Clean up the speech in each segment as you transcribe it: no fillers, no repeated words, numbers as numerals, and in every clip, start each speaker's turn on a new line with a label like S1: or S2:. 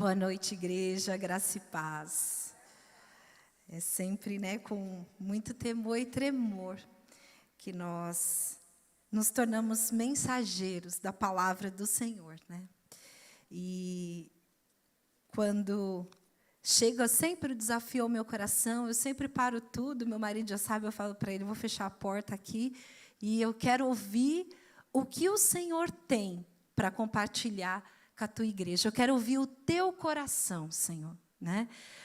S1: Boa noite, igreja, graça e paz. É sempre, com muito temor e tremor que nós nos tornamos mensageiros da palavra do Senhor, E quando chega sempre o desafio ao meu coração, eu sempre paro tudo, meu marido já sabe, eu falo para ele, vou fechar a porta aqui, e eu quero ouvir o que o Senhor tem para compartilhar com a tua igreja. Eu quero ouvir o teu coração, Senhor,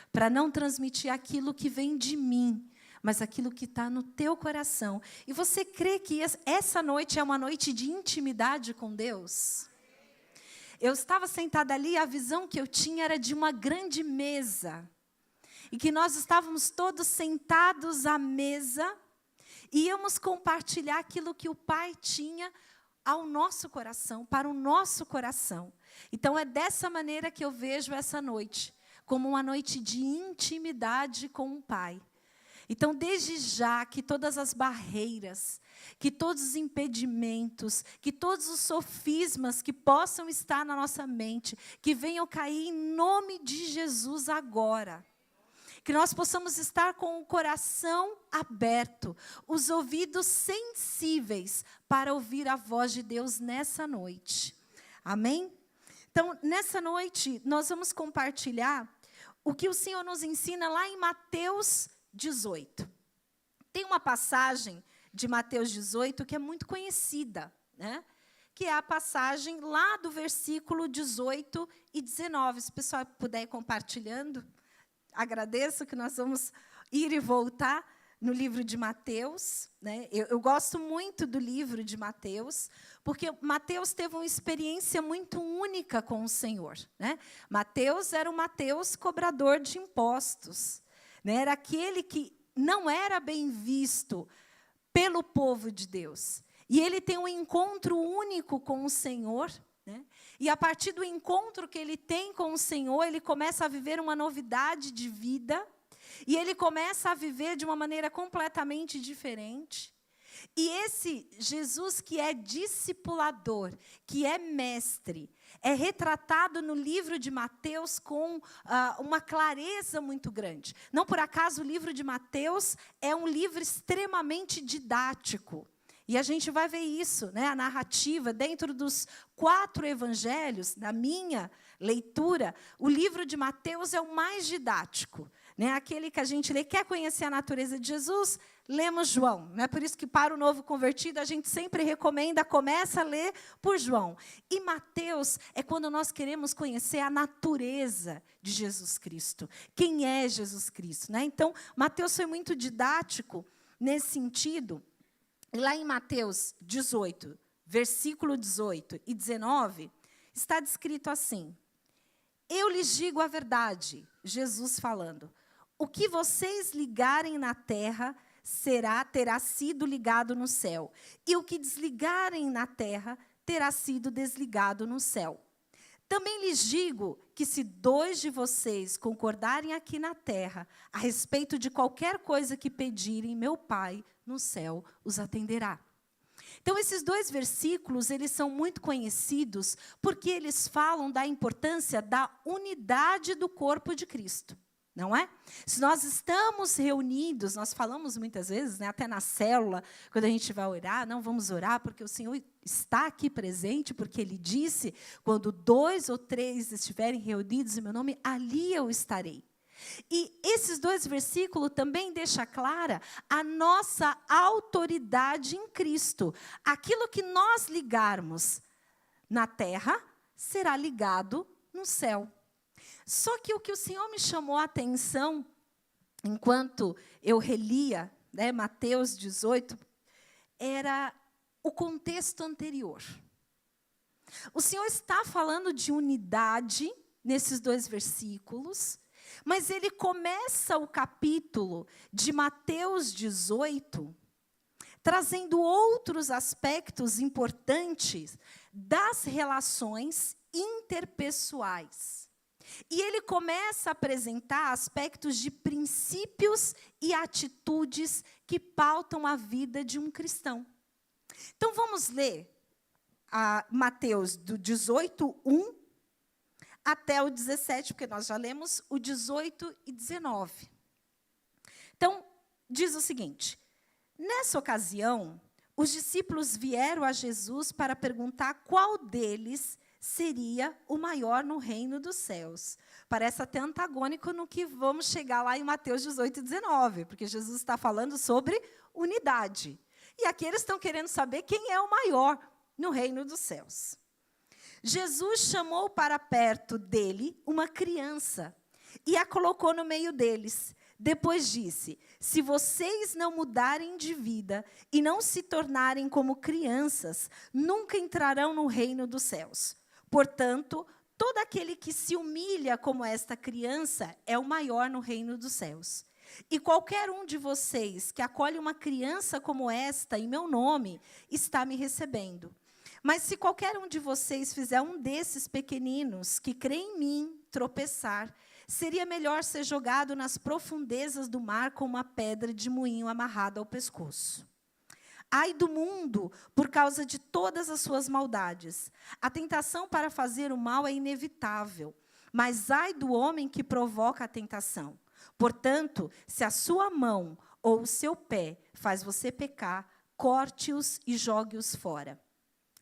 S1: para não transmitir aquilo que vem de mim, mas aquilo que está no teu coração. E você crê que essa noite é uma noite de intimidade com Deus? Eu estava sentada ali e a visão que eu tinha era de uma grande mesa. E que nós estávamos todos sentados à mesa e íamos compartilhar aquilo que o Pai tinha ao nosso coração, para o nosso coração. Então, é dessa maneira que eu vejo essa noite, como uma noite de intimidade com o Pai. Então, desde já, que todas as barreiras, que todos os impedimentos, que todos os sofismas que possam estar na nossa mente, que venham cair em nome de Jesus agora. Que nós possamos estar com o coração aberto, os ouvidos sensíveis para ouvir a voz de Deus nessa noite. Amém? Então, nessa noite, nós vamos compartilhar o que o Senhor nos ensina lá em Mateus 18. Tem uma passagem de Mateus 18 que é muito conhecida, que é a passagem lá do versículo 18 e 19. Se o pessoal puder ir compartilhando, agradeço, que nós vamos ir e voltar no livro de Mateus. Eu gosto muito do livro de Mateus, porque Mateus teve uma experiência muito única com o Senhor. Mateus era o Mateus cobrador de impostos. Era aquele que não era bem visto pelo povo de Deus. E ele tem um encontro único com o Senhor. E a partir do encontro que ele tem com o Senhor, ele começa a viver uma novidade de vida. E ele começa a viver de uma maneira completamente diferente. E esse Jesus que é discipulador, que é mestre, é retratado no livro de Mateus com uma clareza muito grande. Não por acaso o livro de Mateus é um livro extremamente didático. E a gente vai ver isso, a narrativa, dentro dos 4 evangelhos, na minha leitura, o livro de Mateus é o mais didático. Aquele que a gente lê, quer conhecer a natureza de Jesus, lemos João. Por isso que para o novo convertido, a gente sempre recomenda, começa a ler por João. E Mateus é quando nós queremos conhecer a natureza de Jesus Cristo. Quem é Jesus Cristo? Então, Mateus foi muito didático nesse sentido. E lá em Mateus 18, versículo 18 e 19, está descrito assim: eu lhes digo a verdade, Jesus falando, o que vocês ligarem na terra terá sido ligado no céu, e o que desligarem na terra terá sido desligado no céu. Também lhes digo que se 2 de vocês concordarem aqui na terra a respeito de qualquer coisa que pedirem, meu Pai no céu os atenderá. Então, esses 2 versículos, eles são muito conhecidos porque eles falam da importância da unidade do corpo de Cristo. Não é? Se nós estamos reunidos, nós falamos muitas vezes, até na célula, quando a gente vai orar, não vamos orar porque o Senhor está aqui presente, porque Ele disse, quando 2 ou 3 estiverem reunidos em meu nome, ali eu estarei. E esses 2 versículos também deixam clara a nossa autoridade em Cristo. Aquilo que nós ligarmos na terra, será ligado no céu. Só que o que o Senhor me chamou a atenção, enquanto eu relia Mateus 18, era o contexto anterior. O Senhor está falando de unidade nesses 2 versículos, mas ele começa o capítulo de Mateus 18, trazendo outros aspectos importantes das relações interpessoais. E ele começa a apresentar aspectos de princípios e atitudes que pautam a vida de um cristão. Então, vamos ler Mateus do 18, 1 até o 17, porque nós já lemos o 18 e 19. Então, diz o seguinte: nessa ocasião, os discípulos vieram a Jesus para perguntar qual deles seria o maior no reino dos céus. Parece até antagônico no que vamos chegar lá em Mateus 18 e 19, porque Jesus está falando sobre unidade. E aqui eles estão querendo saber quem é o maior no reino dos céus. Jesus chamou para perto dele uma criança e a colocou no meio deles. Depois disse: se vocês não mudarem de vida e não se tornarem como crianças, nunca entrarão no reino dos céus. Portanto, todo aquele que se humilha como esta criança é o maior no reino dos céus. E qualquer um de vocês que acolhe uma criança como esta em meu nome, está me recebendo. Mas se qualquer um de vocês fizer um desses pequeninos que crê em mim tropeçar, seria melhor ser jogado nas profundezas do mar com uma pedra de moinho amarrada ao pescoço. Ai do mundo, por causa de todas as suas maldades. A tentação para fazer o mal é inevitável, mas ai do homem que provoca a tentação. Portanto, se a sua mão ou o seu pé faz você pecar, corte-os e jogue-os fora.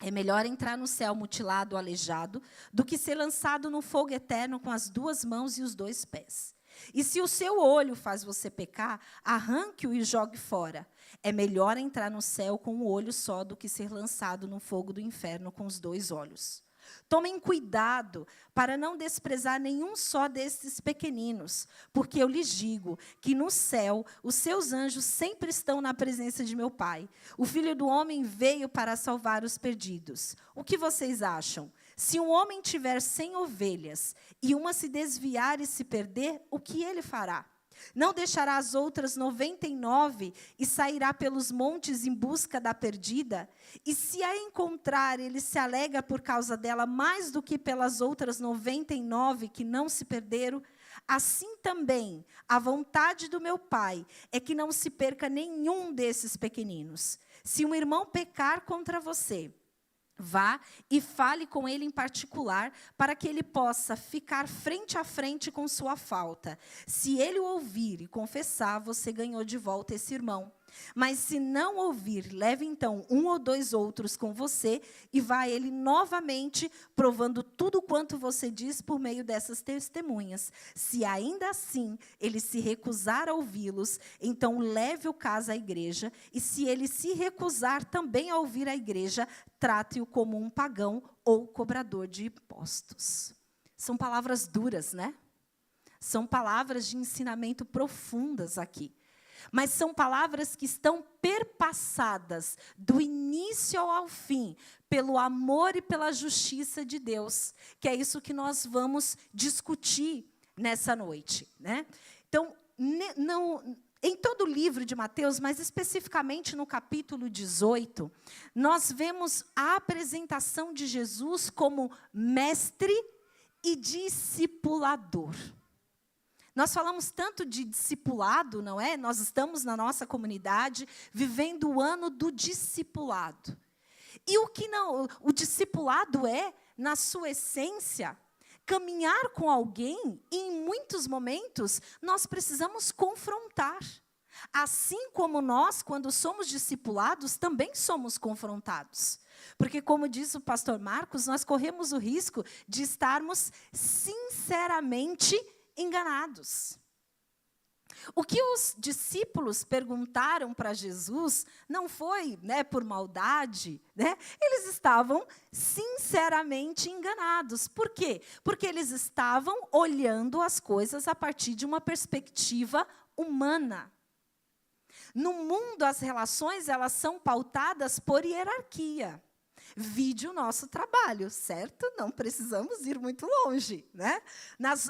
S1: É melhor entrar no céu mutilado ou aleijado do que ser lançado no fogo eterno com as 2 mãos e os 2 pés. E se o seu olho faz você pecar, arranque-o e jogue fora. É melhor entrar no céu com um olho só do que ser lançado no fogo do inferno com os 2 olhos. Tomem cuidado para não desprezar nenhum só desses pequeninos, porque eu lhes digo que no céu os seus anjos sempre estão na presença de meu Pai. O Filho do Homem veio para salvar os perdidos. O que vocês acham? Se um homem tiver 100 ovelhas e uma se desviar e se perder, o que ele fará? Não deixará as outras 99 e sairá pelos montes em busca da perdida? E se a encontrar, ele se alegra por causa dela mais do que pelas outras 99 que não se perderam? Assim também, a vontade do meu Pai é que não se perca nenhum desses pequeninos. Se um irmão pecar contra você, vá e fale com ele em particular, para que ele possa ficar frente a frente com sua falta. Se ele o ouvir e confessar, você ganhou de volta esse irmão. Mas se não ouvir, leve então 1 ou 2 outros com você e vá a ele novamente, provando tudo quanto você diz por meio dessas testemunhas. Se ainda assim ele se recusar a ouvi-los, então leve o caso à igreja, e se ele se recusar também a ouvir a igreja, trate-o como um pagão ou cobrador de impostos. São palavras duras, né? São palavras de ensinamento profundas aqui. Mas são palavras que estão perpassadas do início ao fim pelo amor e pela justiça de Deus, que é isso que nós vamos discutir nessa noite, né? Então, em todo o livro de Mateus, mas especificamente no capítulo 18, nós vemos a apresentação de Jesus como mestre e discipulador. Nós falamos tanto de discipulado, não é? Nós estamos na nossa comunidade vivendo o ano do discipulado. E o discipulado é, na sua essência, caminhar com alguém e, em muitos momentos, nós precisamos confrontar. Assim como nós, quando somos discipulados, também somos confrontados. Porque, como diz o pastor Marcos, nós corremos o risco de estarmos sinceramente enganados. O que os discípulos perguntaram para Jesus não foi, por maldade, Eles estavam sinceramente enganados. Por quê? Porque eles estavam olhando as coisas a partir de uma perspectiva humana. No mundo, as relações, elas são pautadas por hierarquia. Vide o nosso trabalho, certo? Não precisamos ir muito longe, né?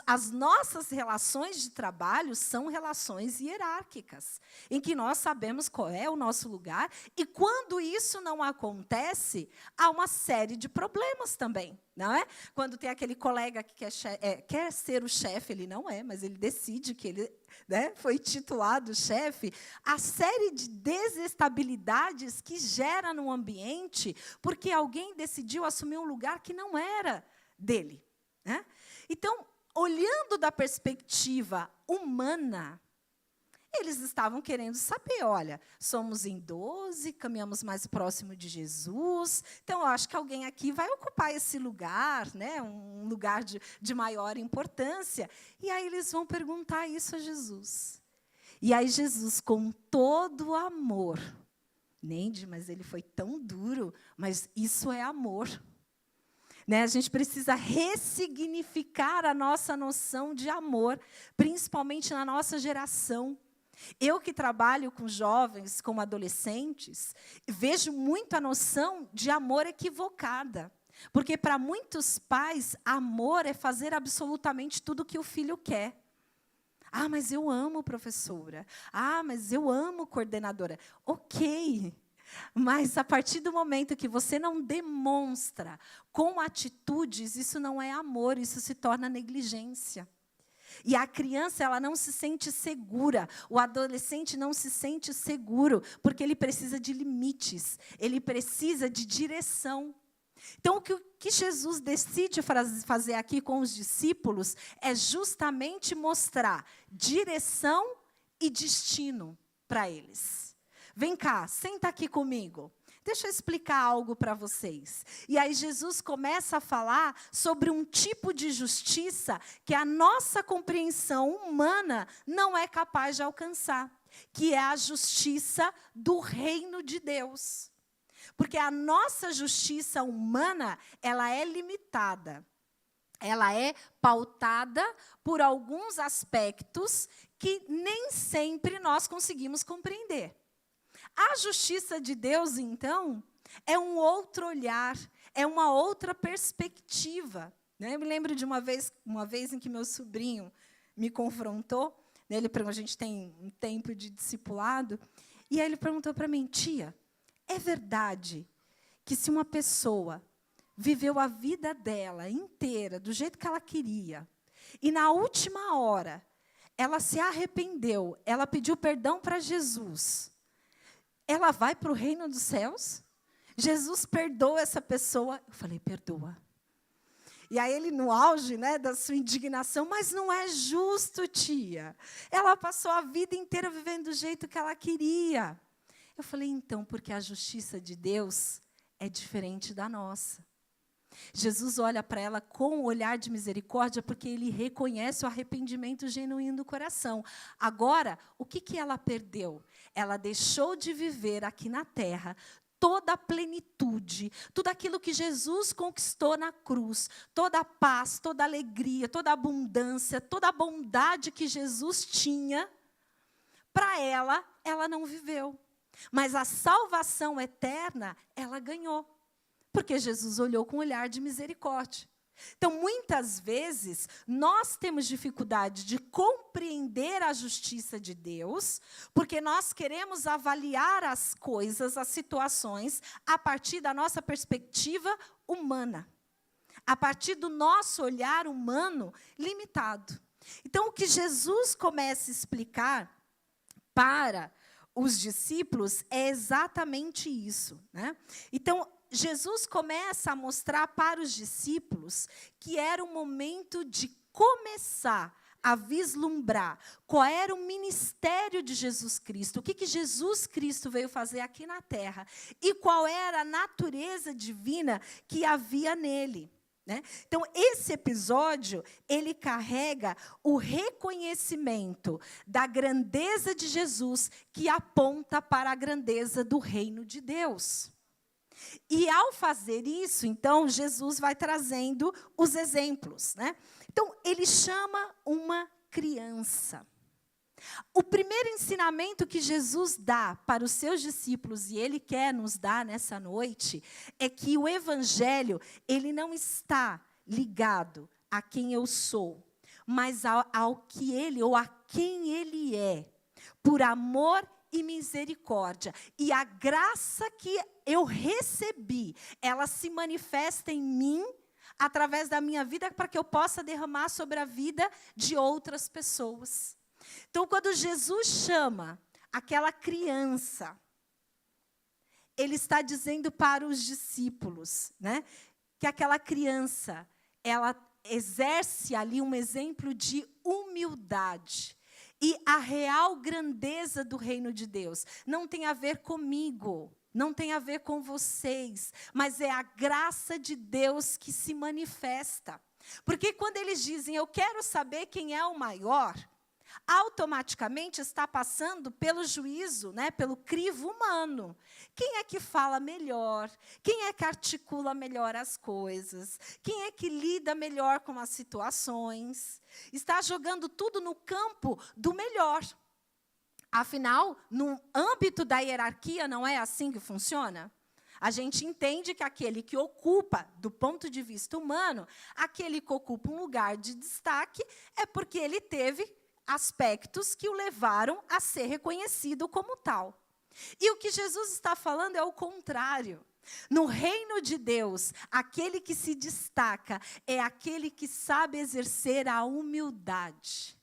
S1: As nossas relações de trabalho são relações hierárquicas, em que nós sabemos qual é o nosso lugar, e quando isso não acontece, há uma série de problemas também, não é? Quando tem aquele colega que quer ser o chefe, ele não é, mas ele decide que ele foi titulado chefe, a série de desestabilidades que gera no ambiente, porque alguém decidiu assumir um lugar que não era dele. Então, olhando da perspectiva humana, eles estavam querendo saber, olha, somos em 12, caminhamos mais próximo de Jesus, então eu acho que alguém aqui vai ocupar esse lugar, né, um lugar de maior importância. E aí eles vão perguntar isso a Jesus. E aí Jesus, com todo o amor, Neide, mas ele foi tão duro, mas isso é amor. Né? A gente precisa ressignificar a nossa noção de amor, principalmente na nossa geração. Eu que trabalho com jovens, com adolescentes, vejo muito a noção de amor equivocada. Porque, para muitos pais, amor é fazer absolutamente tudo o que o filho quer. Ah, mas eu amo professora. Ah, mas eu amo coordenadora. Ok, mas a partir do momento que você não demonstra com atitudes, isso não é amor, isso se torna negligência. E a criança, ela não se sente segura, o adolescente não se sente seguro, porque ele precisa de limites, ele precisa de direção. Então, o que Jesus decide fazer aqui com os discípulos é justamente mostrar direção e destino para eles. Vem cá, senta aqui comigo. Deixa eu explicar algo para vocês. E aí Jesus começa a falar sobre um tipo de justiça que a nossa compreensão humana não é capaz de alcançar, que é a justiça do reino de Deus. Porque a nossa justiça humana, ela é limitada. Ela é pautada por alguns aspectos que nem sempre nós conseguimos compreender. A justiça de Deus, então, é um outro olhar, é uma outra perspectiva. Né? Eu me lembro de uma vez em que meu sobrinho me confrontou, né? A gente tem um tempo de discipulado, e aí ele perguntou para mim, tia, é verdade que se uma pessoa viveu a vida dela inteira do jeito que ela queria, e na última hora ela se arrependeu, ela pediu perdão para Jesus, ela vai para o reino dos céus? Jesus perdoa essa pessoa? Eu falei, perdoa. E aí ele, no auge, né, da sua indignação, mas não é justo, tia. Ela passou a vida inteira vivendo do jeito que ela queria. Eu falei, então, porque a justiça de Deus é diferente da nossa. Jesus olha para ela com um olhar de misericórdia, porque ele reconhece o arrependimento genuíno do coração. Agora, o que ela perdeu? Ela deixou de viver aqui na terra toda a plenitude, tudo aquilo que Jesus conquistou na cruz, toda a paz, toda a alegria, toda a abundância, toda a bondade que Jesus tinha, para ela não viveu. Mas a salvação eterna, ela ganhou. Porque Jesus olhou com um olhar de misericórdia. Então, muitas vezes, nós temos dificuldade de compreender a justiça de Deus, porque nós queremos avaliar as coisas, as situações, a partir da nossa perspectiva humana. A partir do nosso olhar humano limitado. Então, o que Jesus começa a explicar para os discípulos é exatamente isso. Né? Então, Jesus começa a mostrar para os discípulos que era o momento de começar a vislumbrar qual era o ministério de Jesus Cristo, o que Jesus Cristo veio fazer aqui na terra e qual era a natureza divina que havia nele. Né? Então, esse episódio, ele carrega o reconhecimento da grandeza de Jesus que aponta para a grandeza do reino de Deus. E, ao fazer isso, então, Jesus vai trazendo os exemplos. Né? Então, ele chama uma criança. O primeiro ensinamento que Jesus dá para os seus discípulos, e ele quer nos dar nessa noite, é que o evangelho, ele não está ligado a quem eu sou, mas ao que ele, ou a quem ele é, por amor e misericórdia. E a graça que eu recebi, ela se manifesta em mim, através da minha vida, para que eu possa derramar sobre a vida de outras pessoas. Então, quando Jesus chama aquela criança, ele está dizendo para os discípulos, né, que aquela criança, ela exerce ali um exemplo de humildade. E a real grandeza do reino de Deus não tem a ver comigo, não tem a ver com vocês, mas é a graça de Deus que se manifesta. Porque quando eles dizem, eu quero saber quem é o maior, automaticamente está passando pelo juízo, né, pelo crivo humano. Quem é que fala melhor? Quem é que articula melhor as coisas? Quem é que lida melhor com as situações? Está jogando tudo no campo do melhor. Afinal, no âmbito da hierarquia, não é assim que funciona? A gente entende que aquele que ocupa, do ponto de vista humano, aquele que ocupa um lugar de destaque, é porque ele teve aspectos que o levaram a ser reconhecido como tal. E o que Jesus está falando é o contrário. No reino de Deus, aquele que se destaca é aquele que sabe exercer a humildade.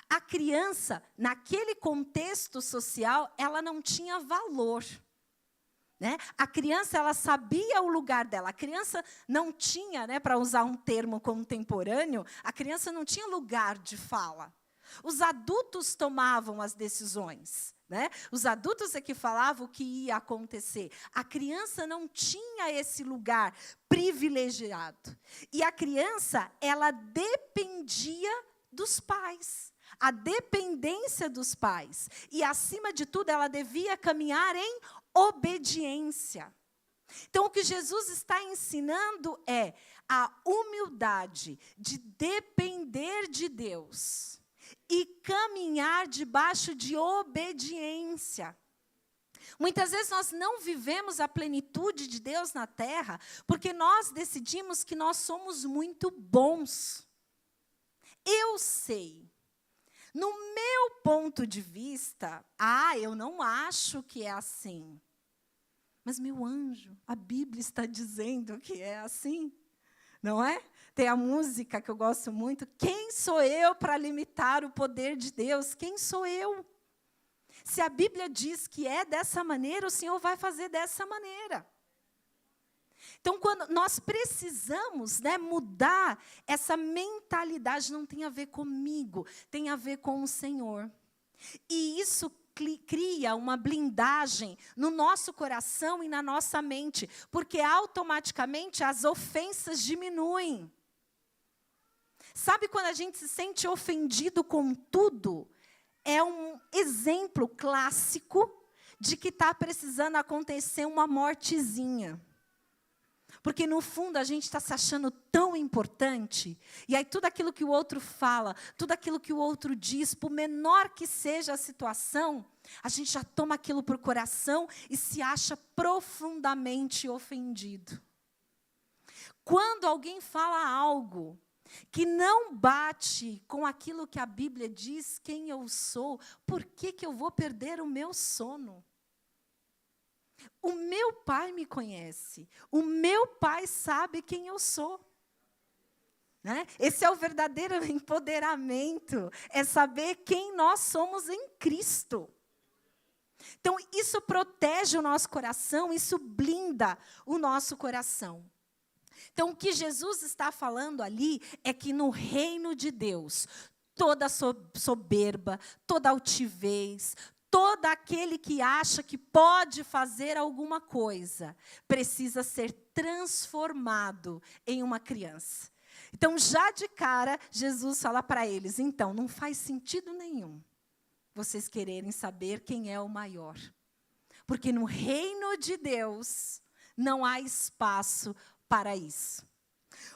S1: A criança, naquele contexto social, ela não tinha valor. Né? A criança, ela sabia o lugar dela. A criança não tinha, né, para usar um termo contemporâneo, a criança não tinha lugar de fala. Os adultos tomavam as decisões, né? Os adultos é que falavam o que ia acontecer. A criança não tinha esse lugar privilegiado. E a criança, ela dependia dos pais. A dependência dos pais. E, acima de tudo, ela devia caminhar em obediência. Então, o que Jesus está ensinando é a humildade de depender de Deus e caminhar debaixo de obediência. Muitas vezes nós não vivemos a plenitude de Deus na terra porque nós decidimos que nós somos muito bons. Eu sei. No meu ponto de vista, eu não acho que é assim. Mas, meu anjo, a Bíblia está dizendo que é assim. Não é? Tem a música que eu gosto muito. Quem sou eu para limitar o poder de Deus? Quem sou eu? Se a Bíblia diz que é dessa maneira, o Senhor vai fazer dessa maneira. Então, quando nós precisamos, né, mudar essa mentalidade, não tem a ver comigo, tem a ver com o Senhor. E isso cria uma blindagem no nosso coração e na nossa mente, porque automaticamente as ofensas diminuem. Sabe quando a gente se sente ofendido com tudo? É um exemplo clássico de que está precisando acontecer uma mortezinha. Porque, no fundo, a gente está se achando tão importante, e aí tudo aquilo que o outro fala, tudo aquilo que o outro diz, por menor que seja a situação, a gente já toma aquilo para o coração e se acha profundamente ofendido. Quando alguém fala algo que não bate com aquilo que a Bíblia diz, quem eu sou, por que eu vou perder o meu sono? O meu pai me conhece. O meu pai sabe quem eu sou. Né? Esse é o verdadeiro empoderamento. É saber quem nós somos em Cristo. Então, isso protege o nosso coração, isso blinda o nosso coração. Então, o que Jesus está falando ali é que no reino de Deus, toda soberba, toda altivez, todo aquele que acha que pode fazer alguma coisa, precisa ser transformado em uma criança. Então, já de cara, Jesus fala para eles, então, não faz sentido nenhum vocês quererem saber quem é o maior. Porque no reino de Deus, não há espaço para isso.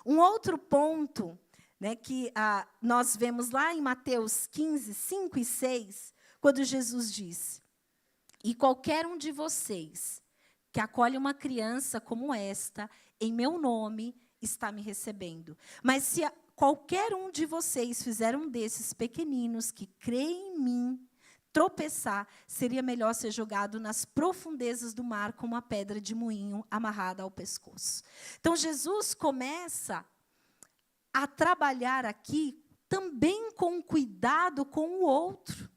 S1: Um outro ponto, né, que nós vemos lá em Mateus 15, 5 e 6, quando Jesus disse, e qualquer um de vocês que acolhe uma criança como esta, em meu nome, está me recebendo. Mas se qualquer um de vocês fizer um desses pequeninos que creem em mim, tropeçar, seria melhor ser jogado nas profundezas do mar com uma pedra de moinho amarrada ao pescoço. Então, Jesus começa a trabalhar aqui também com cuidado com o outro.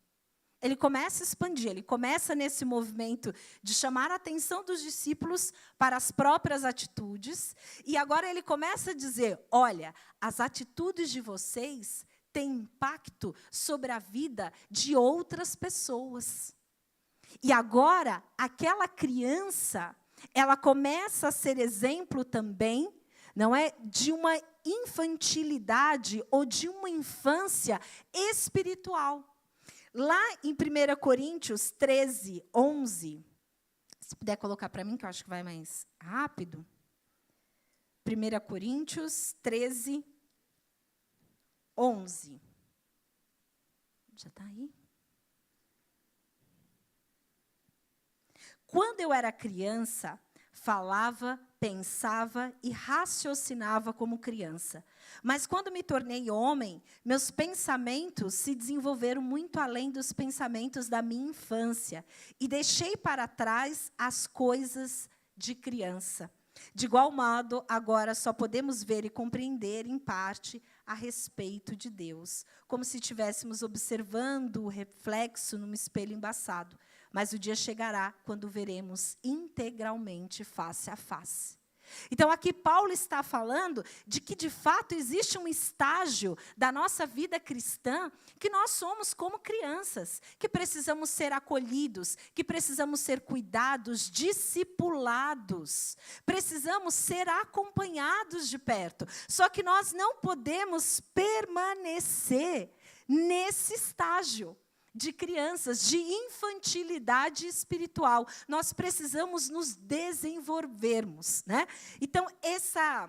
S1: Ele começa a expandir, ele começa nesse movimento de chamar a atenção dos discípulos para as próprias atitudes, e agora ele começa a dizer: olha, as atitudes de vocês têm impacto sobre a vida de outras pessoas. E agora, aquela criança, ela começa a ser exemplo também, não é, de uma infantilidade ou de uma infância espiritual. Lá em 1 Coríntios 13, 11, se puder colocar para mim, que eu acho que vai mais rápido. 1 Coríntios 13, 11. Já está aí? Quando eu era criança, falava, pensava e raciocinava como criança. Mas quando me tornei homem, meus pensamentos se desenvolveram muito além dos pensamentos da minha infância e deixei para trás as coisas de criança. De igual modo, agora só podemos ver e compreender, em parte, a respeito de Deus, como se estivéssemos observando o reflexo num espelho embaçado. Mas o dia chegará quando o veremos integralmente, face a face. Então, aqui Paulo está falando de que, de fato, existe um estágio da nossa vida cristã que nós somos como crianças, que precisamos ser acolhidos, que precisamos ser cuidados, discipulados, precisamos ser acompanhados de perto. Só que nós não podemos permanecer nesse estágio de crianças, de infantilidade espiritual. Nós precisamos nos desenvolvermos, né? Então, essa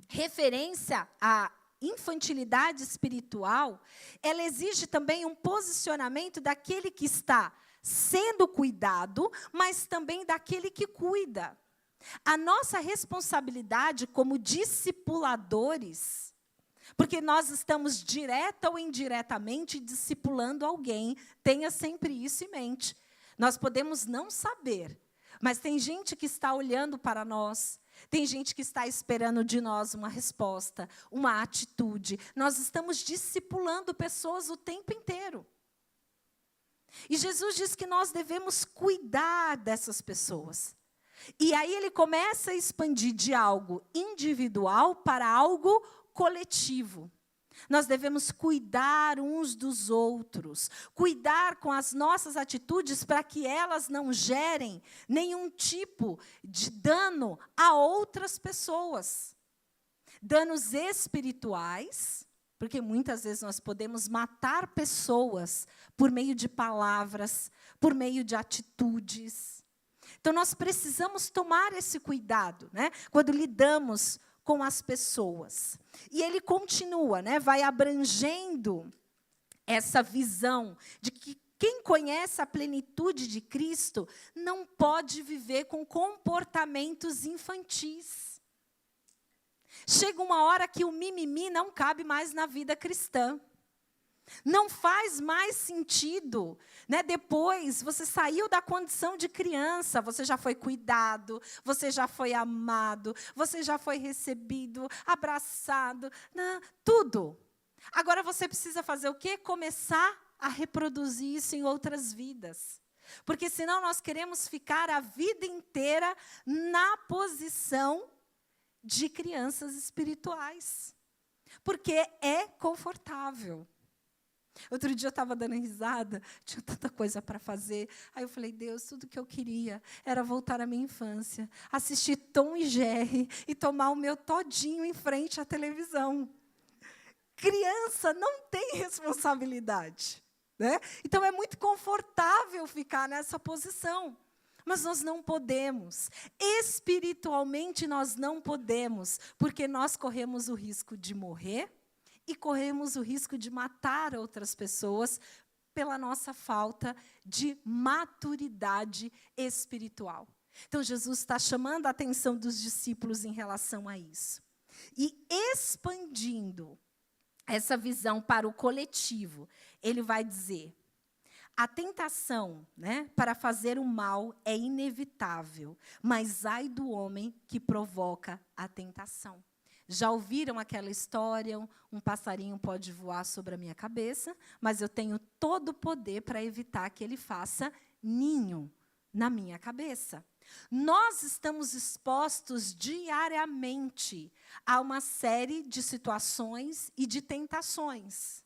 S1: referência à infantilidade espiritual, ela exige também um posicionamento daquele que está sendo cuidado, mas também daquele que cuida. A nossa responsabilidade como discipuladores, porque nós estamos direta ou indiretamente discipulando alguém, tenha sempre isso em mente. Nós podemos não saber, mas tem gente que está olhando para nós, tem gente que está esperando de nós uma resposta, uma atitude. Nós estamos discipulando pessoas o tempo inteiro. E Jesus diz que nós devemos cuidar dessas pessoas. E aí ele começa a expandir de algo individual para algo coletivo. Nós devemos cuidar uns dos outros, cuidar com as nossas atitudes para que elas não gerem nenhum tipo de dano a outras pessoas. Danos espirituais, porque muitas vezes nós podemos matar pessoas por meio de palavras, por meio de atitudes. Então, nós precisamos tomar esse cuidado, né, quando lidamos com as pessoas. E ele continua, né, vai abrangendo essa visão de que quem conhece a plenitude de Cristo não pode viver com comportamentos infantis. Chega uma hora que o mimimi não cabe mais na vida cristã. Não faz mais sentido, né? Depois, você saiu da condição de criança, você já foi cuidado, você já foi amado, você já foi recebido, abraçado, tudo. Agora você precisa fazer o quê? Começar a reproduzir isso em outras vidas. Porque senão nós queremos ficar a vida inteira na posição de crianças espirituais. Porque é confortável. Outro dia eu estava dando risada, tinha tanta coisa para fazer. Aí eu falei, Deus, tudo que eu queria era voltar à minha infância, assistir Tom e Jerry e tomar o meu todinho em frente à televisão. Criança não tem responsabilidade, né? Então é muito confortável ficar nessa posição. Mas nós não podemos. Espiritualmente nós não podemos, porque nós corremos o risco de morrer e corremos o risco de matar outras pessoas pela nossa falta de maturidade espiritual. Então, Jesus está chamando a atenção dos discípulos em relação a isso. E expandindo essa visão para o coletivo, ele vai dizer: a tentação, né, para fazer o mal é inevitável, mas ai do homem que provoca a tentação. Já ouviram aquela história? Um passarinho pode voar sobre a minha cabeça, mas eu tenho todo o poder para evitar que ele faça ninho na minha cabeça. Nós estamos expostos diariamente a uma série de situações e de tentações.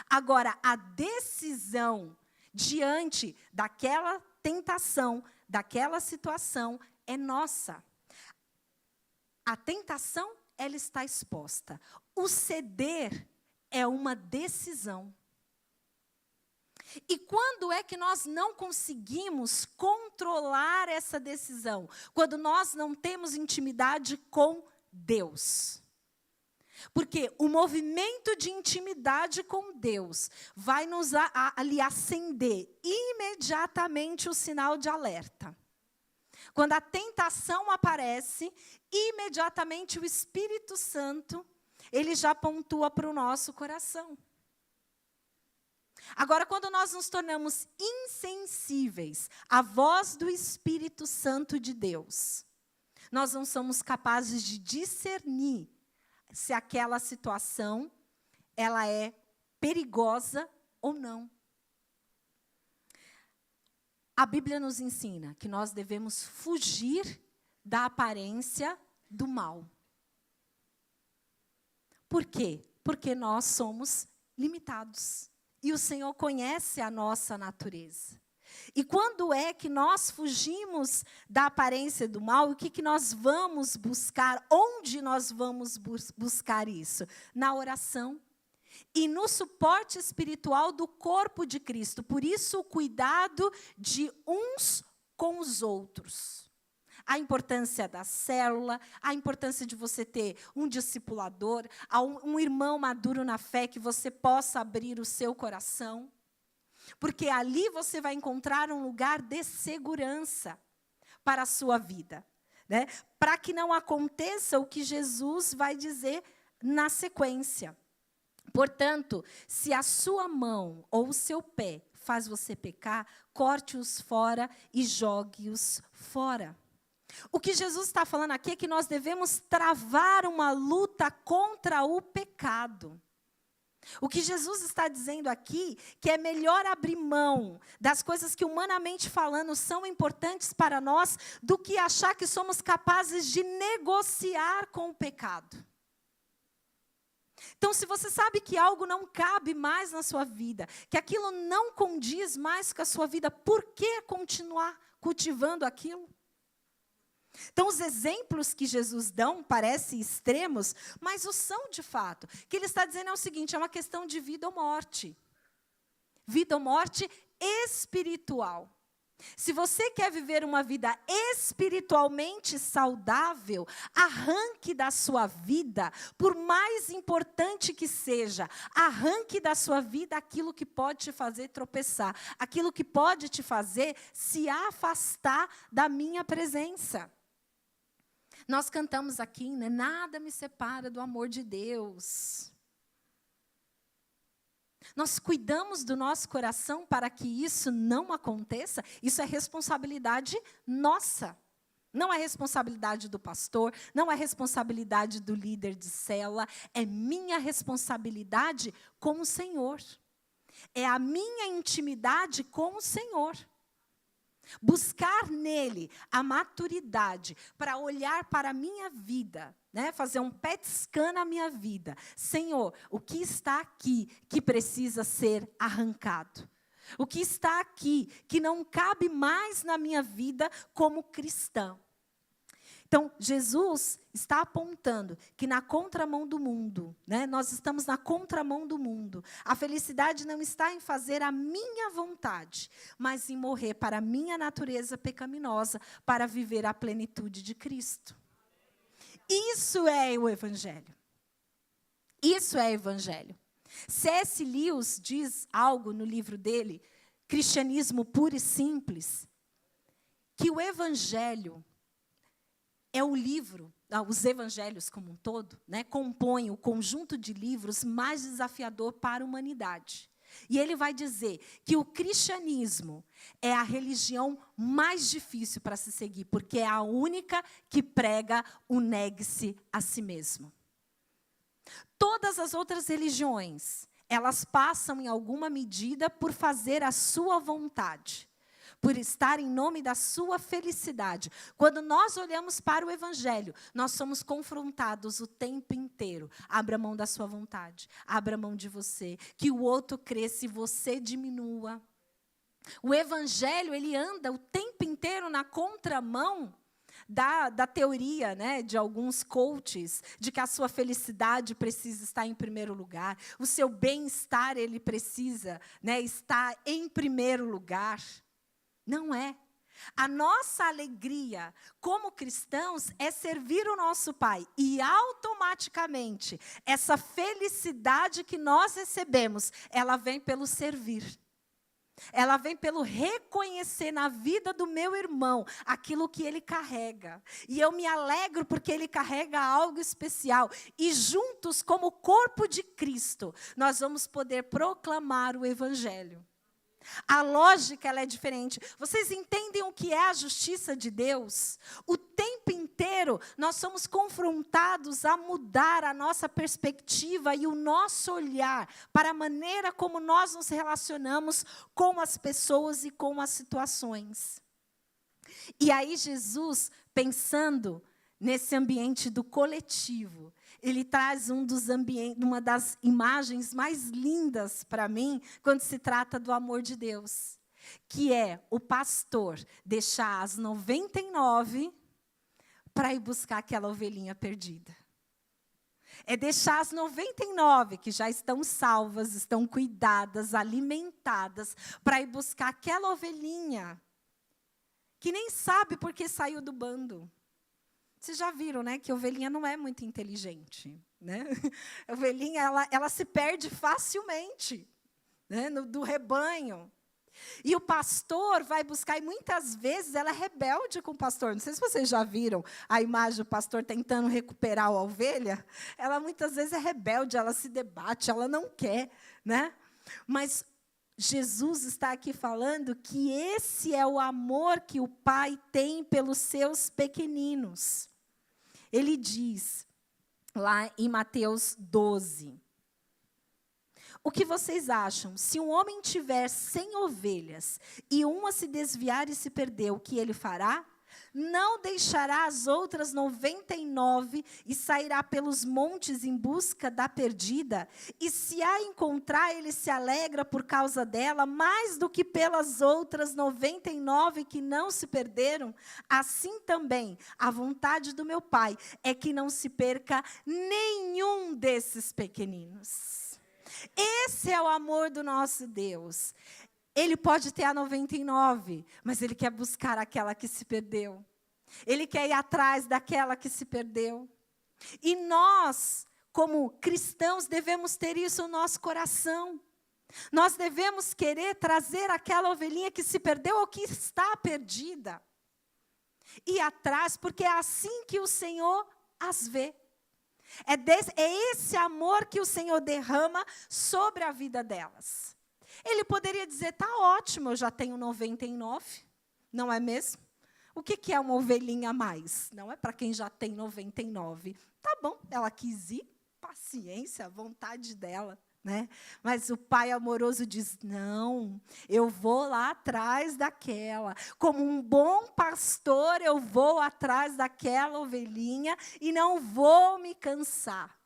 S1: Agora, a decisão diante daquela tentação, daquela situação, é nossa. A tentação, ela está exposta. O ceder é uma decisão. E quando é que nós não conseguimos controlar essa decisão? Quando nós não temos intimidade com Deus. Porque o movimento de intimidade com Deus vai nos ali acender imediatamente o sinal de alerta. Quando a tentação aparece, imediatamente o Espírito Santo, ele já pontua para o nosso coração. Agora, quando nós nos tornamos insensíveis à voz do Espírito Santo de Deus, nós não somos capazes de discernir se aquela situação ela é perigosa ou não. A Bíblia nos ensina que nós devemos fugir da aparência do mal. Por quê? Porque nós somos limitados. E o Senhor conhece a nossa natureza. E quando é que nós fugimos da aparência do mal, o que nós vamos buscar? Onde nós vamos buscar isso? Na oração. E no suporte espiritual do corpo de Cristo. Por isso, o cuidado de uns com os outros. A importância da célula, a importância de você ter um discipulador, um irmão maduro na fé que você possa abrir o seu coração. Porque ali você vai encontrar um lugar de segurança para a sua vida. Né? Para que não aconteça o que Jesus vai dizer na sequência. Portanto, se a sua mão ou o seu pé faz você pecar, corte-os fora e jogue-os fora. O que Jesus está falando aqui é que nós devemos travar uma luta contra o pecado. O que Jesus está dizendo aqui, que é melhor abrir mão das coisas que, humanamente falando, são importantes para nós, do que achar que somos capazes de negociar com o pecado. Então, se você sabe que algo não cabe mais na sua vida, que aquilo não condiz mais com a sua vida, por que continuar cultivando aquilo? Então, os exemplos que Jesus dá parecem extremos, mas o são de fato. O que ele está dizendo é o seguinte, é uma questão de vida ou morte. Vida ou morte espiritual. Se você quer viver uma vida espiritualmente saudável, arranque da sua vida, por mais importante que seja, arranque da sua vida aquilo que pode te fazer tropeçar, aquilo que pode te fazer se afastar da minha presença. Nós cantamos aqui, né? Nada me separa do amor de Deus. Nós cuidamos do nosso coração para que isso não aconteça. Isso é responsabilidade nossa. Não é responsabilidade do pastor, não é responsabilidade do líder de célula. É minha responsabilidade com o Senhor. É a minha intimidade com o Senhor. Buscar nele a maturidade para olhar para a minha vida, né? Fazer um PET scan na minha vida. Senhor, o que está aqui que precisa ser arrancado? O que está aqui que não cabe mais na minha vida como cristã? Então, Jesus está apontando que na contramão do mundo, né, nós estamos na contramão do mundo. A felicidade não está em fazer a minha vontade, mas em morrer para a minha natureza pecaminosa, para viver a plenitude de Cristo. Isso é o Evangelho. Isso é o Evangelho. C.S. Lewis diz algo no livro dele, Cristianismo Puro e Simples, que o Evangelho é o livro, os evangelhos como um todo, né, compõem o conjunto de livros mais desafiador para a humanidade. E ele vai dizer que o cristianismo é a religião mais difícil para se seguir, porque é a única que prega o negue-se a si mesmo. Todas as outras religiões, elas passam em alguma medida por fazer a sua vontade, por estar em nome da sua felicidade. Quando nós olhamos para o Evangelho, nós somos confrontados o tempo inteiro. Abra mão da sua vontade, abra mão de você, que o outro cresça e você diminua. O Evangelho, ele anda o tempo inteiro na contramão da teoria, né, de alguns coaches, de que a sua felicidade precisa estar em primeiro lugar, o seu bem-estar, ele precisa, né, estar em primeiro lugar. Não é. A nossa alegria como cristãos é servir o nosso Pai. E automaticamente, essa felicidade que nós recebemos, ela vem pelo servir. Ela vem pelo reconhecer na vida do meu irmão aquilo que ele carrega. E eu me alegro porque ele carrega algo especial. E juntos, como corpo de Cristo, nós vamos poder proclamar o Evangelho. A lógica, ela é diferente. Vocês entendem o que é a justiça de Deus? O tempo inteiro nós somos confrontados a mudar a nossa perspectiva e o nosso olhar para a maneira como nós nos relacionamos com as pessoas e com as situações. E aí Jesus, pensando nesse ambiente do coletivo, ele traz uma das imagens mais lindas para mim, quando se trata do amor de Deus, que é o pastor deixar as 99 para ir buscar aquela ovelhinha perdida. É deixar as 99 que já estão salvas, estão cuidadas, alimentadas, para ir buscar aquela ovelhinha que nem sabe por que saiu do bando. Vocês já viram, né, que a ovelhinha não é muito inteligente, né? A ovelhinha, ela se perde facilmente, né, do rebanho. E o pastor vai buscar, e muitas vezes ela é rebelde com o pastor. Não sei se vocês já viram a imagem do pastor tentando recuperar a ovelha. Ela muitas vezes é rebelde, ela se debate, ela não quer, né? Mas Jesus está aqui falando que esse é o amor que o Pai tem pelos seus pequeninos. Ele diz, lá em Mateus 12, o que vocês acham? Se um homem tiver 100 ovelhas e uma se desviar e se perder, o que ele fará? Não deixará as outras 99 e sairá pelos montes em busca da perdida? E se a encontrar, ele se alegra por causa dela, mais do que pelas outras 99 que não se perderam? Assim também, a vontade do meu Pai é que não se perca nenhum desses pequeninos. Esse é o amor do nosso Deus. Ele pode ter a 99, mas Ele quer buscar aquela que se perdeu. Ele quer ir atrás daquela que se perdeu. E nós, como cristãos, devemos ter isso no nosso coração. Nós devemos querer trazer aquela ovelhinha que se perdeu ou que está perdida. Ir atrás, porque é assim que o Senhor as vê. É esse amor que o Senhor derrama sobre a vida delas. Ele poderia dizer, tá ótimo, eu já tenho 99, não é mesmo? O que é uma ovelhinha a mais? Não é para quem já tem 99. Tá bom, ela quis ir, paciência, vontade dela, né? Mas o Pai amoroso diz, não, eu vou lá atrás daquela. Como um bom pastor, eu vou atrás daquela ovelhinha e não vou me cansar.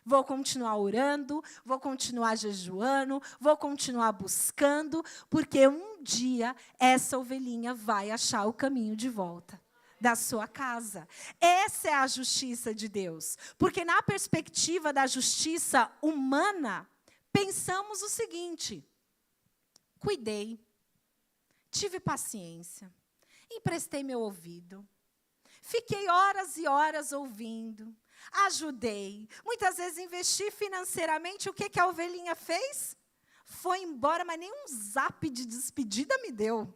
S1: Vou continuar orando, vou continuar jejuando, vou continuar buscando, porque um dia essa ovelhinha vai achar o caminho de volta da sua casa. Essa é a justiça de Deus. Porque na perspectiva da justiça humana, pensamos o seguinte: cuidei, tive paciência, emprestei meu ouvido, fiquei horas e horas ouvindo, ajudei, muitas vezes investi financeiramente. O que a ovelhinha fez? Foi embora, mas nem um zap de despedida me deu.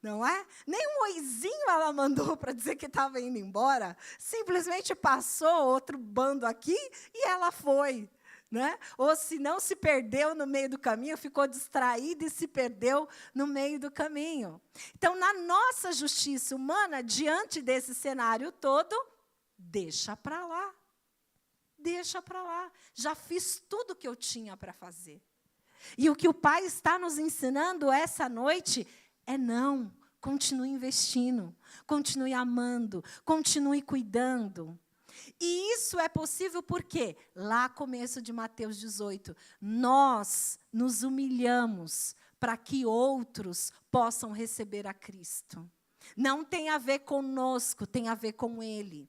S1: Não é? Nem um oizinho ela mandou para dizer que estava indo embora. Simplesmente passou outro bando aqui e ela foi. Né? Ou se não, se perdeu no meio do caminho, ficou distraída e se perdeu no meio do caminho. Então, na nossa justiça humana, diante desse cenário todo, deixa para lá. Deixa para lá. Já fiz tudo o que eu tinha para fazer. E o que o Pai está nos ensinando essa noite é não. Continue investindo, continue amando, continue cuidando. E isso é possível porque, lá começo de Mateus 18, nós nos humilhamos para que outros possam receber a Cristo. Não tem a ver conosco, tem a ver com Ele.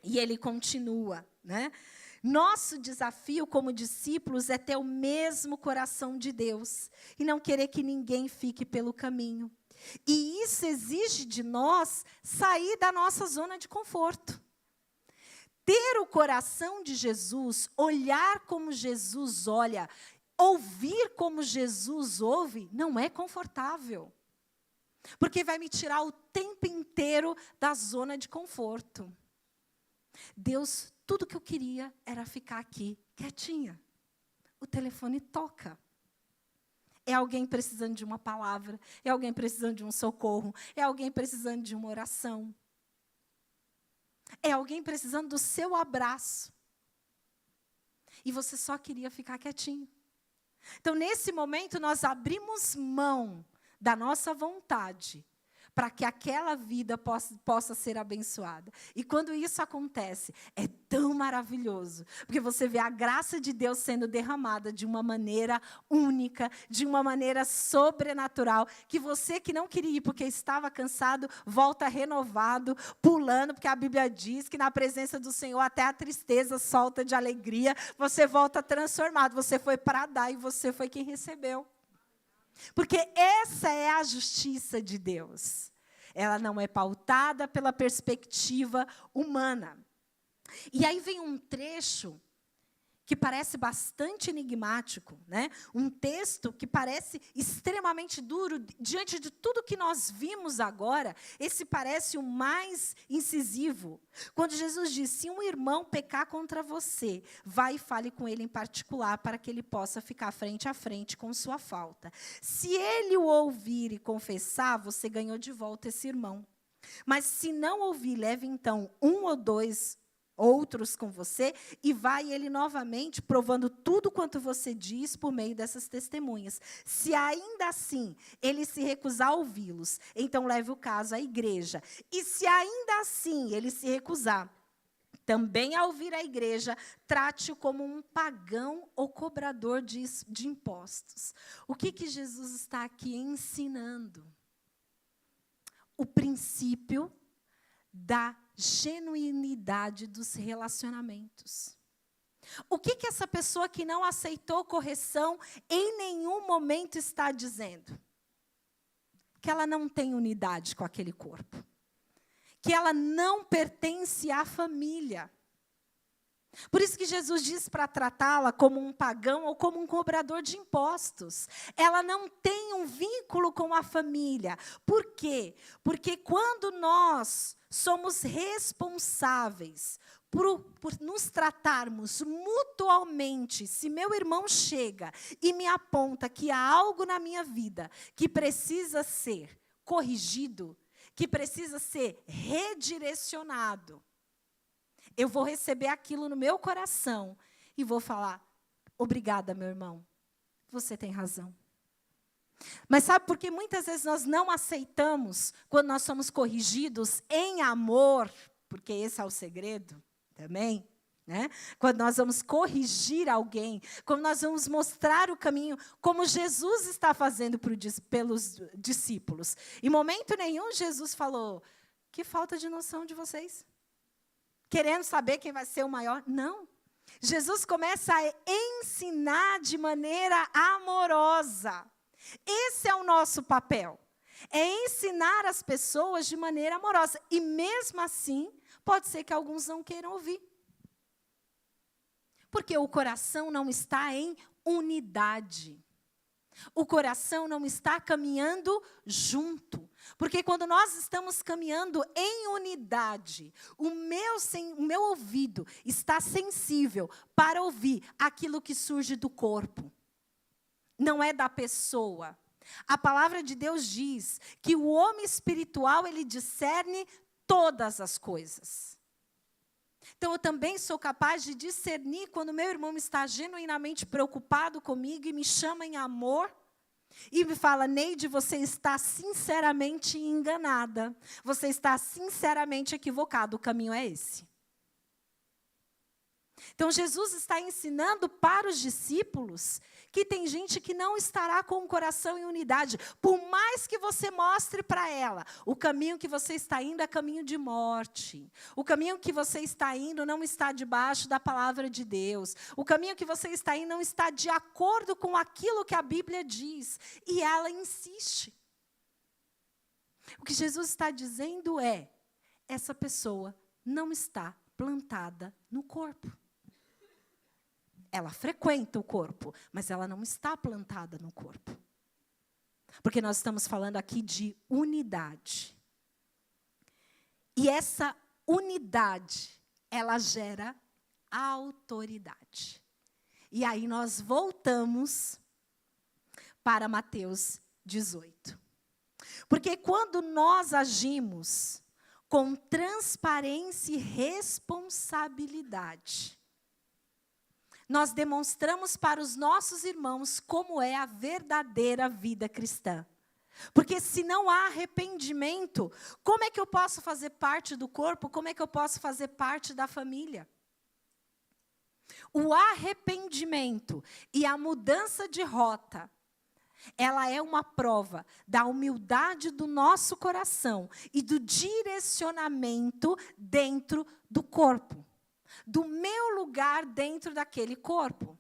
S1: E Ele continua, né? Nosso desafio como discípulos é ter o mesmo coração de Deus e não querer que ninguém fique pelo caminho. E isso exige de nós sair da nossa zona de conforto. Ter o coração de Jesus, olhar como Jesus olha, ouvir como Jesus ouve, não é confortável. Porque vai me tirar o tempo inteiro da zona de conforto. Deus, tudo que eu queria era ficar aqui, quietinha. O telefone toca. É alguém precisando de uma palavra, é alguém precisando de um socorro, é alguém precisando de uma oração. É alguém precisando do seu abraço. E você só queria ficar quietinho. Então, nesse momento, nós abrimos mão da nossa vontade para que aquela vida possa ser abençoada. E quando isso acontece, é tão maravilhoso, porque você vê a graça de Deus sendo derramada de uma maneira única, de uma maneira sobrenatural, que você que não queria ir porque estava cansado, volta renovado, pulando, porque a Bíblia diz que na presença do Senhor até a tristeza solta de alegria, você volta transformado, você foi para dar e você foi quem recebeu. Porque essa é a justiça de Deus. Ela não é pautada pela perspectiva humana. E aí vem um trecho que parece bastante enigmático, né? Um texto que parece extremamente duro. Diante de tudo que nós vimos agora, esse parece o mais incisivo. Quando Jesus diz, se um irmão pecar contra você, vai e fale com ele em particular, para que ele possa ficar frente a frente com sua falta. Se ele o ouvir e confessar, você ganhou de volta esse irmão. Mas se não ouvir, leve então um ou dois outros com você, e vai ele novamente provando tudo quanto você diz por meio dessas testemunhas. Se ainda assim ele se recusar a ouvi-los, então leve o caso à igreja. E se ainda assim ele se recusar também a ouvir a igreja, trate-o como um pagão ou cobrador de impostos. O que Jesus está aqui ensinando? O princípio da genuinidade dos relacionamentos. O que essa pessoa que não aceitou correção em nenhum momento está dizendo? Que ela não tem unidade com aquele corpo. Que ela não pertence à família. Por isso que Jesus diz para tratá-la como um pagão ou como um cobrador de impostos. Ela não tem um vínculo com a família. Por quê? Porque quando nós somos responsáveis por nos tratarmos mutuamente, se meu irmão chega e me aponta que há algo na minha vida que precisa ser corrigido, que precisa ser redirecionado, eu vou receber aquilo no meu coração e vou falar, obrigada, meu irmão, você tem razão. Mas sabe por que muitas vezes nós não aceitamos quando nós somos corrigidos em amor? Porque esse é o segredo também, né? Quando nós vamos corrigir alguém, quando nós vamos mostrar o caminho, como Jesus está fazendo pelos discípulos. Em momento nenhum Jesus falou, que falta de noção de vocês. Querendo saber quem vai ser o maior? Não. Jesus começa a ensinar de maneira amorosa. Esse é o nosso papel. É ensinar as pessoas de maneira amorosa. E mesmo assim, pode ser que alguns não queiram ouvir. Porque o coração não está em unidade. O coração não está caminhando junto. Porque quando nós estamos caminhando em unidade, o meu ouvido está sensível para ouvir aquilo que surge do corpo. Não é da pessoa. A palavra de Deus diz que o homem espiritual, ele discerne todas as coisas. Então, eu também sou capaz de discernir quando meu irmão está genuinamente preocupado comigo e me chama em amor e me fala: Neide, você está sinceramente enganada. Você está sinceramente equivocado. O caminho é esse. Então, Jesus está ensinando para os discípulos que tem gente que não estará com o coração em unidade. Por mais que você mostre para ela, o caminho que você está indo é caminho de morte. O caminho que você está indo não está debaixo da palavra de Deus. O caminho que você está indo não está de acordo com aquilo que a Bíblia diz. E ela insiste. O que Jesus está dizendo é: essa pessoa não está plantada no corpo. Ela frequenta o corpo, mas ela não está plantada no corpo. Porque nós estamos falando aqui de unidade. E essa unidade, ela gera autoridade. E aí nós voltamos para Mateus 18. Porque quando nós agimos com transparência e responsabilidade, nós demonstramos para os nossos irmãos como é a verdadeira vida cristã. Porque se não há arrependimento, como é que eu posso fazer parte do corpo? Como é que eu posso fazer parte da família? O arrependimento e a mudança de rota, ela é uma prova da humildade do nosso coração e do direcionamento dentro do corpo. Do meu lugar dentro daquele corpo.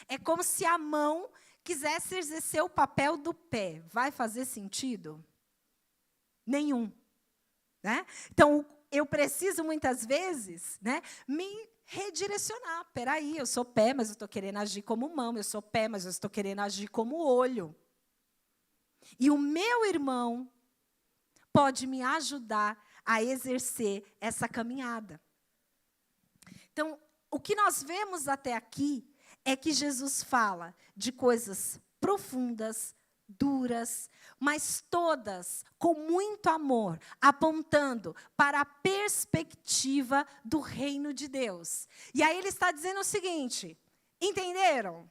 S1: É como se a mão quisesse exercer o papel do pé. Vai fazer sentido? Nenhum. Né? Então, eu preciso, muitas vezes, né, me redirecionar. Espera aí, eu sou pé, mas eu estou querendo agir como mão. Eu sou pé, mas eu estou querendo agir como olho. E o meu irmão pode me ajudar a exercer essa caminhada. Então, o que nós vemos até aqui é que Jesus fala de coisas profundas, duras, mas todas com muito amor, apontando para a perspectiva do reino de Deus. E aí ele está dizendo o seguinte: entenderam?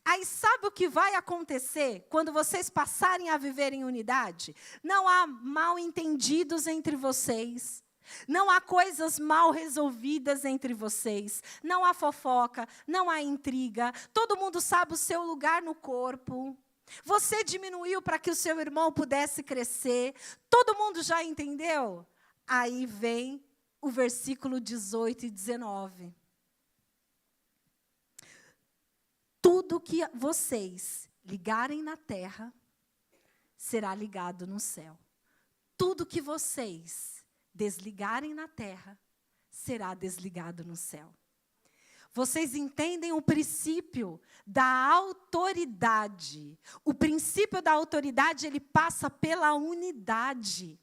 S1: Aí sabe o que vai acontecer quando vocês passarem a viver em unidade? Não há mal-entendidos entre vocês. Não há coisas mal resolvidas entre vocês. Não há fofoca, não há intriga. Todo mundo sabe o seu lugar no corpo. Você diminuiu para que o seu irmão pudesse crescer. Todo mundo já entendeu? Aí vem o versículo 18 e 19. Tudo que vocês ligarem na terra será ligado no céu. Tudo que vocês desligarem na terra será desligado no céu. Vocês entendem o princípio da autoridade. O princípio da autoridade, ele passa pela unidade.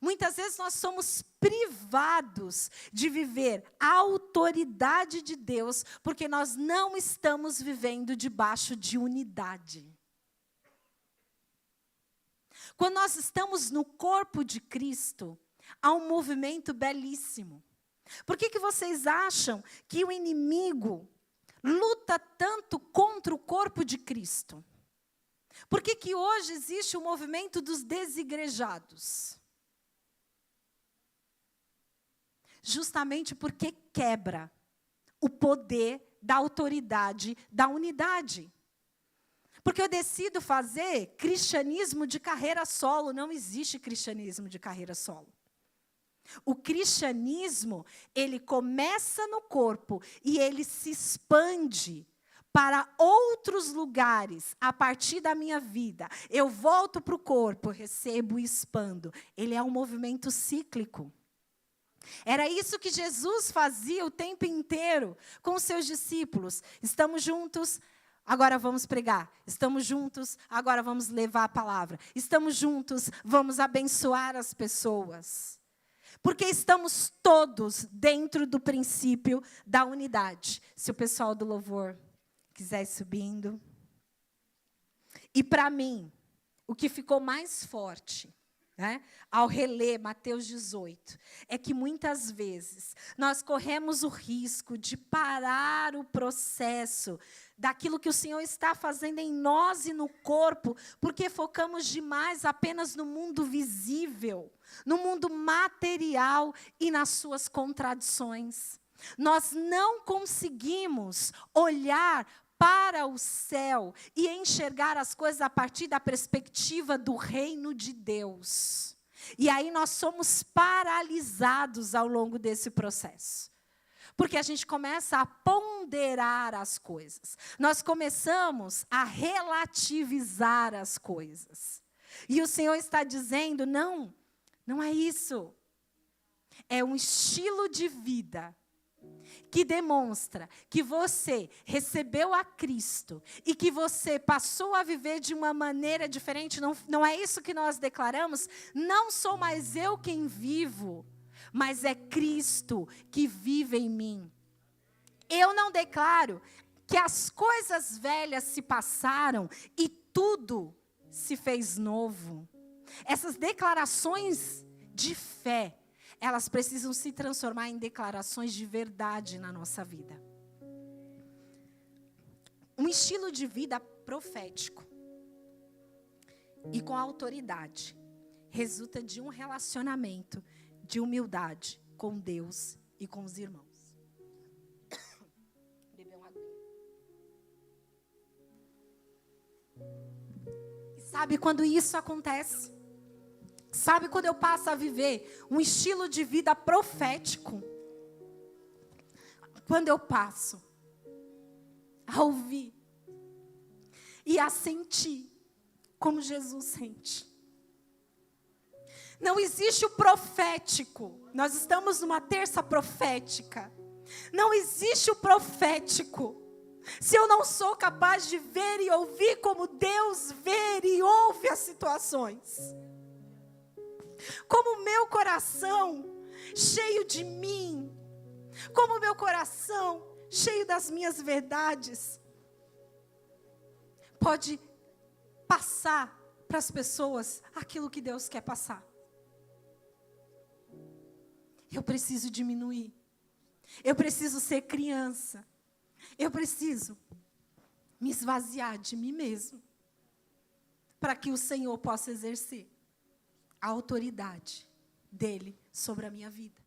S1: Muitas vezes nós somos privados de viver a autoridade de Deus, porque nós não estamos vivendo debaixo de unidade. Quando nós estamos no corpo de Cristo, há um movimento belíssimo. Por que vocês acham que o inimigo luta tanto contra o corpo de Cristo? Por que hoje existe o movimento dos desigrejados? Justamente porque quebra o poder da autoridade, da unidade. Porque eu decido fazer cristianismo de carreira solo. Não existe cristianismo de carreira solo. O cristianismo, ele começa no corpo e ele se expande para outros lugares a partir da minha vida. Eu volto para o corpo, recebo e expando. Ele é um movimento cíclico. Era isso que Jesus fazia o tempo inteiro com os seus discípulos. Estamos juntos, agora vamos pregar. Estamos juntos, agora vamos levar a palavra. Estamos juntos, vamos abençoar as pessoas. Porque estamos todos dentro do princípio da unidade. Se o pessoal do louvor quiser ir subindo. E para mim, o que ficou mais forte né, ao reler Mateus 18, é que muitas vezes nós corremos o risco de parar o processo daquilo que o Senhor está fazendo em nós e no corpo, porque focamos demais apenas no mundo visível, no mundo material e nas suas contradições. Nós não conseguimos olhar para o céu e enxergar as coisas a partir da perspectiva do reino de Deus. E aí nós somos paralisados ao longo desse processo. Porque a gente começa a ponderar as coisas. Nós começamos a relativizar as coisas. E o Senhor está dizendo, não é isso. É um estilo de vida que demonstra que você recebeu a Cristo e que você passou a viver de uma maneira diferente. Não é isso que nós declaramos? Não sou mais eu quem vivo, mas é Cristo que vive em mim. Eu não declaro que as coisas velhas se passaram e tudo se fez novo. Essas declarações de fé, elas precisam se transformar em declarações de verdade na nossa vida. Um estilo de vida profético e com autoridade resulta de um relacionamento de humildade com Deus e com os irmãos. Beber uma aguinha. E sabe quando isso acontece? Sabe quando eu passo a viver um estilo de vida profético? Quando eu passo a ouvir e a sentir como Jesus sente. Não existe o profético. Nós estamos numa terça profética. Não existe o profético se eu não sou capaz de ver e ouvir como Deus vê e ouve as situações. Como o meu coração cheio de mim, como o meu coração cheio das minhas verdades, pode passar para as pessoas aquilo que Deus quer passar. Eu preciso diminuir. Eu preciso ser criança. Eu preciso me esvaziar de mim mesmo, para que o Senhor possa exercer a autoridade dele sobre a minha vida.